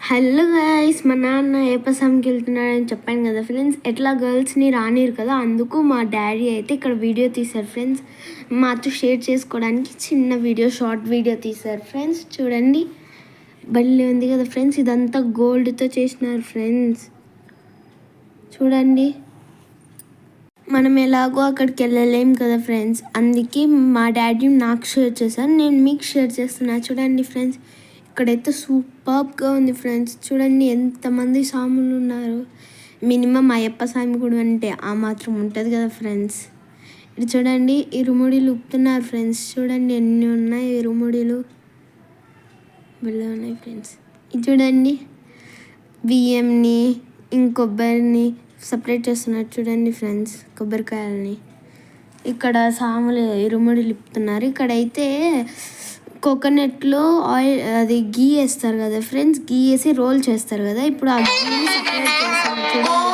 Hello guys, మా నాన్న ఏపసాంకి వెళ్తున్నాడని చెప్పాను కదా ఫ్రెండ్స్. ఎట్లా గర్ల్స్ని రానిరు కదా, అందుకు మా డాడీ అయితే ఇక్కడ వీడియో తీశారు ఫ్రెండ్స్. మాతో షేర్ చేసుకోవడానికి చిన్న వీడియో, షార్ట్ వీడియో తీశారు ఫ్రెండ్స్. చూడండి, బల్లి ఉంది కదా ఫ్రెండ్స్. ఇదంతా గోల్డ్తో చేసినారు ఫ్రెండ్స్. చూడండి, మనం ఎలాగో అక్కడికి వెళ్ళలేం కదా ఫ్రెండ్స్, అందుకే మా డాడీ నాకు షేర్ చేశారు, నేను మీకు షేర్ చేస్తున్నా. చూడండి ఫ్రెండ్స్, ఇక్కడైతే సూపర్గా ఉంది ఫ్రెండ్స్. చూడండి ఎంతమంది స్వాములు ఉన్నారు. మినిమం అయ్యప్ప స్వామి గుడి అంటే ఆ మాత్రం ఉంటుంది కదా ఫ్రెండ్స్. ఇది చూడండి, ఇరుముడిలు ఉప్పుతున్నారు ఫ్రెండ్స్. చూడండి ఎన్ని ఉన్నాయి ఇరుముడిలు, భలే ఉన్నాయి ఫ్రెండ్స్. ఇది చూడండి, బియ్యంని ఇంకొబ్బరిని సపరేట్ చేస్తున్నారు. చూడండి ఫ్రెండ్స్, కొబ్బరికాయలని ఇక్కడ సాములు ఇరుముడిలు ఇప్పుతున్నారు. ఇక్కడైతే కోకోనట్లో ఆయిల్, అది గీ వేస్తారు కదా ఫ్రెండ్స్. గీ వేసి రోల్ చేస్తారు కదా. ఇప్పుడు ఆ గీని సపరేట్ చేస్తారు. చూడండి,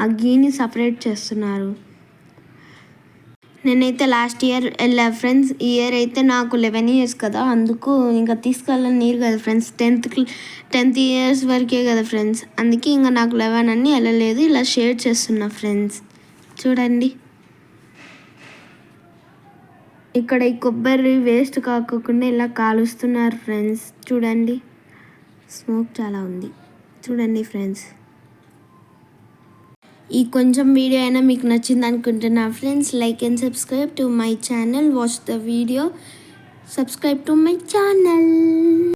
ఆ గీని సపరేట్ చేస్తున్నారు. నేనైతే లాస్ట్ ఇయర్ వెళ్ళా ఫ్రెండ్స్. ఈ ఇయర్ అయితే నాకు 11 years కదా, అందుకు ఇంకా తీసుకెళ్ళని నీరు కదా ఫ్రెండ్స్. 10th years వరకే కదా ఫ్రెండ్స్, అందుకే ఇంకా నాకు 11 అని వెళ్ళలేదు. ఇలా షేర్ చేస్తున్నా ఫ్రెండ్స్. చూడండి, ఇక్కడ ఈ కొబ్బరి వేస్ట్ కాకోకుండా ఇలా కాలుస్తున్నారు ఫ్రెండ్స్. చూడండి, స్మోక్ చాలా ఉంది. చూడండి ఫ్రెండ్స్, ఈ కొంచెం వీడియో అయినా మీకు నచ్చింది అనుకుంటున్నా friends. Like and subscribe to my channel. Watch the video, subscribe to my channel.